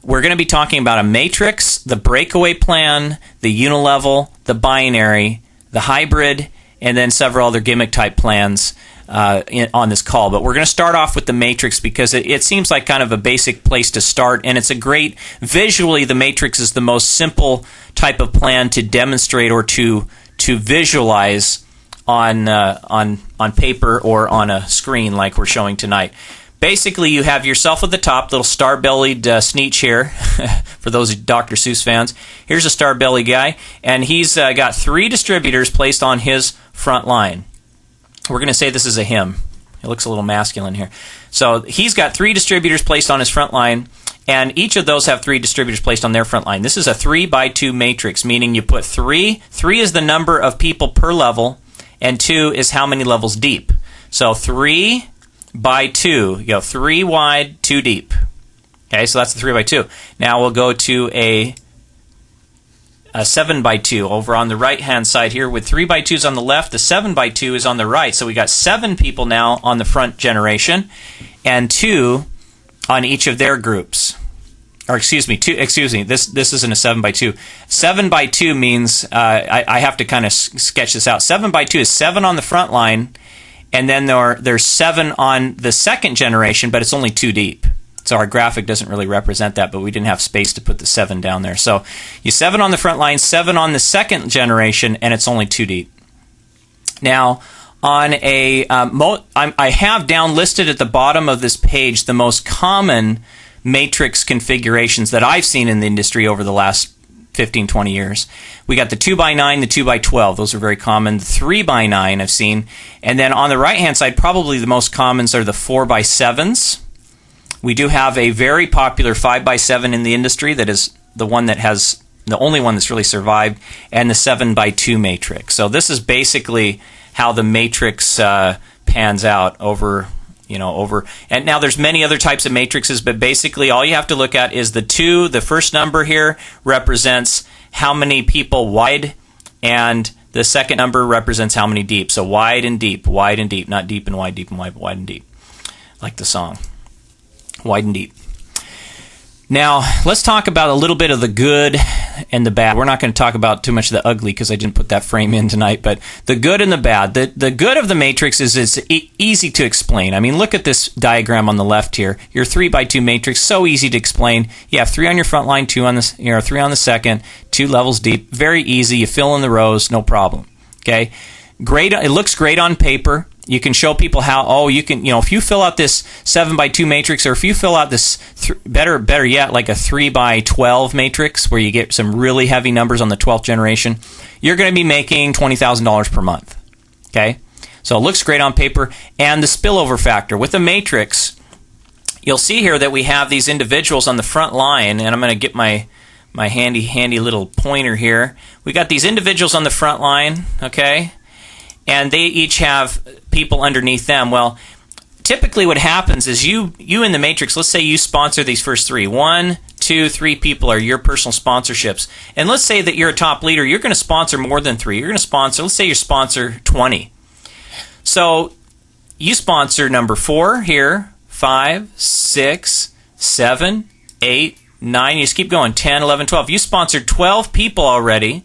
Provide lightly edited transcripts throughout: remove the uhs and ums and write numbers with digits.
we're going to be talking about a matrix, the breakaway plan, the unilevel, the binary, the hybrid, and then several other gimmick-type plans on this call. But we're going to start off with the matrix because it seems like kind of a basic place to start, and it's a great, visually, the matrix is the most simple type of plan to demonstrate or to visualize on paper or on a screen like we're showing tonight. Basically, you have yourself at the top, little star-bellied Sneetch here, for those Dr. Seuss fans. Here's a star-bellied guy, and he's got 3 distributors placed on his front line. We're going to say this is a him. It looks a little masculine here. So he's got 3 distributors placed on his front line, and each of those have 3 distributors placed on their front line. This is a 3x2 matrix, meaning you put 3. 3 is the number of people per level, and 2 is how many levels deep. So 3 by 2. You go 3 wide, 2 deep. Okay, so that's the 3 by 2. Now we'll go to a 7 by 2 over on the right-hand side here with 3 by 2s on the left. The 7 by 2 is on the right. So we got 7 people now on the front generation and 2 on each of their groups. Or excuse me, this isn't a 7 by 2. 7 by 2 means, I have to kind of sketch this out. 7 by 2 is 7 on the front line, and then there's 7 on the second generation, but it's only 2 deep. So our graphic doesn't really represent that, but we didn't have space to put the 7 down there. So you 7 on the front line, 7 on the second generation, and it's only 2 deep. Now, on I have down listed at the bottom of this page the most common matrix configurations that I've seen in the industry over the last 15, 20 years. We got the 2x9, the 2x12. Those are very common. The 3x9 I've seen. And then on the right-hand side, probably the most commons are the 4x7s. We do have a very popular 5x7 in the industry that is the one that has the only one that's really survived, and the 7x2 matrix. So this is basically how the matrix pans out over. And now there's many other types of matrices, but basically all you have to look at is the 2. The first number here represents how many people wide, and the second number represents how many deep. So wide and deep, not deep and wide, but wide and deep, like the song. Wide and deep. Now, let's talk about a little bit of the good and the bad. We're not going to talk about too much of the ugly because I didn't put that frame in tonight, but the good and the bad. The good of the matrix is it's easy to explain. I mean, look at this diagram on the left here. Your 3x2 matrix, so easy to explain. You have 3 on your front line, 2 on the 3 on the second, 2 levels deep. Very easy. You fill in the rows, no problem. Okay? Great. It looks great on paper. You can show people how, if you fill out this 7x2 matrix, or if you fill out this, better yet, like a 3x12 matrix, where you get some really heavy numbers on the 12th generation, you're going to be making $20,000 per month. Okay? So it looks great on paper. And the spillover factor. With the matrix, you'll see here that we have these individuals on the front line, and I'm going to get my handy little pointer here. We got these individuals on the front line, okay? And they each have people underneath them. Well, typically what happens is you in the matrix, let's say you sponsor these first 3. 1, 2, 3 people are your personal sponsorships. And let's say that you're a top leader. You're going to sponsor more than 3. You're going to sponsor, let's say you sponsor 20. So you sponsor number 4 here, 5, 6, 7, 8, 9. You just keep going, 10, 11, 12. You sponsored 12 people already.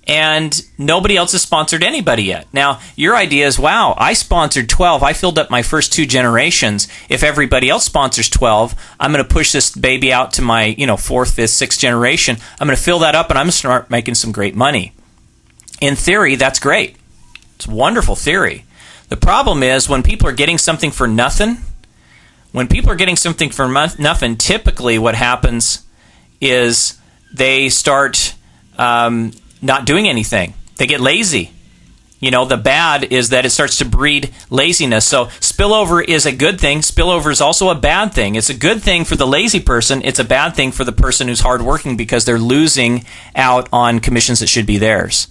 And nobody else has sponsored anybody yet. Now, your idea is, wow, I sponsored 12. I filled up my first 2 generations. If everybody else sponsors 12, I'm going to push this baby out to my 4th, 5th, 6th generation. I'm going to fill that up, and I'm going to start making some great money. In theory, that's great. It's wonderful theory. The problem is when people are getting something for nothing, typically what happens is they start not doing anything. They get lazy. The bad is that it starts to breed laziness. So spillover is a good thing. Spillover is also a bad thing. It's a good thing for the lazy person. It's a bad thing for the person who's hardworking because they're losing out on commissions that should be theirs.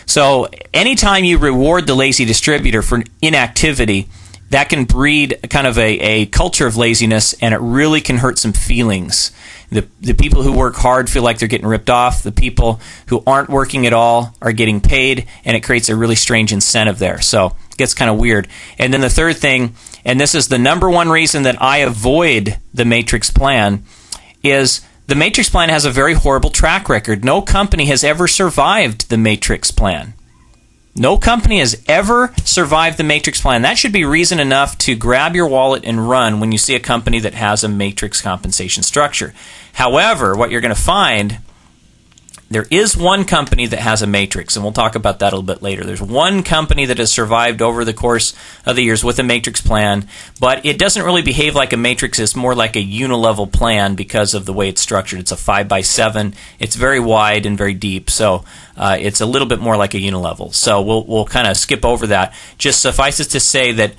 So anytime you reward the lazy distributor for inactivity, that can breed kind of a culture of laziness, and it really can hurt some feelings. The people who work hard feel like they're getting ripped off. The people who aren't working at all are getting paid, and it creates a really strange incentive there. So it gets kind of weird. And then the third thing, and this is the number one reason that I avoid the matrix plan, is the matrix plan has a very horrible track record. No company has ever survived the matrix plan. No company has ever survived the matrix plan. That should be reason enough to grab your wallet and run when you see a company that has a matrix compensation structure. However, what you're going to find, there is one company that has a matrix, and we'll talk about that a little bit later. There's one company that has survived over the course of the years with a matrix plan, but it doesn't really behave like a matrix. It's more like a unilevel plan because of the way it's structured. It's a 5x7. It's very wide and very deep, so it's a little bit more like a unilevel. So we'll kind of skip over that. Just suffice it to say that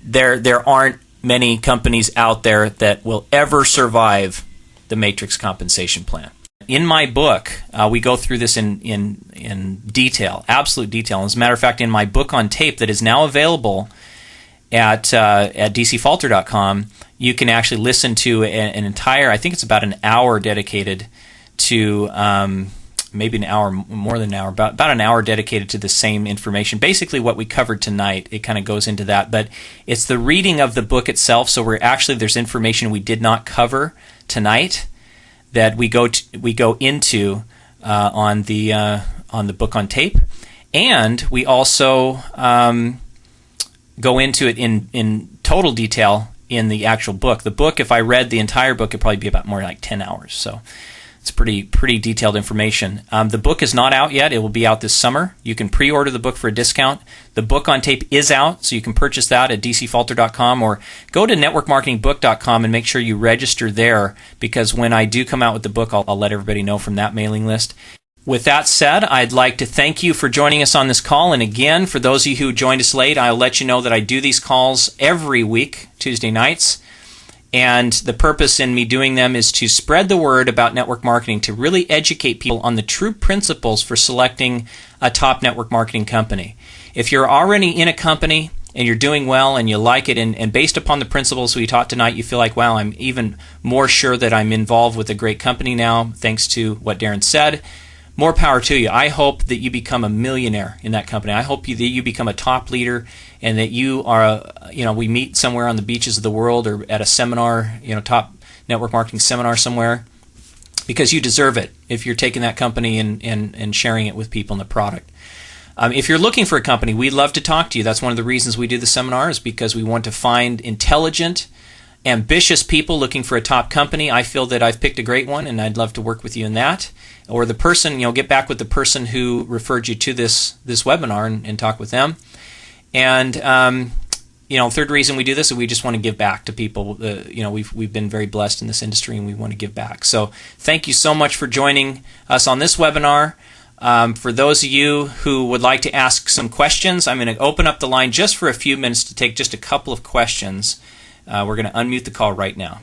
there aren't many companies out there that will ever survive the matrix compensation plan. In my book, we go through this in detail, absolute detail. As a matter of fact, in my book on tape that is now available at dcfalter.com, you can actually listen to an entire, I think it's about an hour dedicated to, maybe an hour, more than an hour, about an hour dedicated to the same information. Basically what we covered tonight, it kind of goes into that. But it's the reading of the book itself, so there's information we did not cover tonight that we go into on the book on tape, and we also go into it in total detail in the actual book. The book, if I read the entire book, it'd probably be about more like 10 hours. So it's pretty detailed information. The book is not out yet. It will be out this summer. You can pre-order the book for a discount. The book on tape is out, so you can purchase that at dcfalter.com or go to networkmarketingbook.com and make sure you register there, because when I do come out with the book, I'll let everybody know from that mailing list. With that said, I'd like to thank you for joining us on this call. And again, for those of you who joined us late, I'll let you know that I do these calls every week, Tuesday nights. And the purpose in me doing them is to spread the word about network marketing, to really educate people on the true principles for selecting a top network marketing company. If you're already in a company and you're doing well and you like it, and based upon the principles we taught tonight, you feel like, wow, I'm even more sure that I'm involved with a great company now, thanks to what Daren said, more power to you. I hope that you become a millionaire in that company. I hope that you become a top leader, and that you are, we meet somewhere on the beaches of the world or at a seminar, top network marketing seminar somewhere, because you deserve it if you're taking that company and sharing it with people in the product. If you're looking for a company, we'd love to talk to you. That's one of the reasons we do the seminar, is because we want to find intelligent, ambitious people looking for a top company. I feel that I've picked a great one, and I'd love to work with you in that. Or the person, get back with the person who referred you to this webinar and talk with them. And third reason we do this is we just want to give back to people. We've been very blessed in this industry, and we want to give back. So thank you so much for joining us on this webinar. For those of you who would like to ask some questions, I'm going to open up the line just for a few minutes to take just a couple of questions. We're going to unmute the call right now.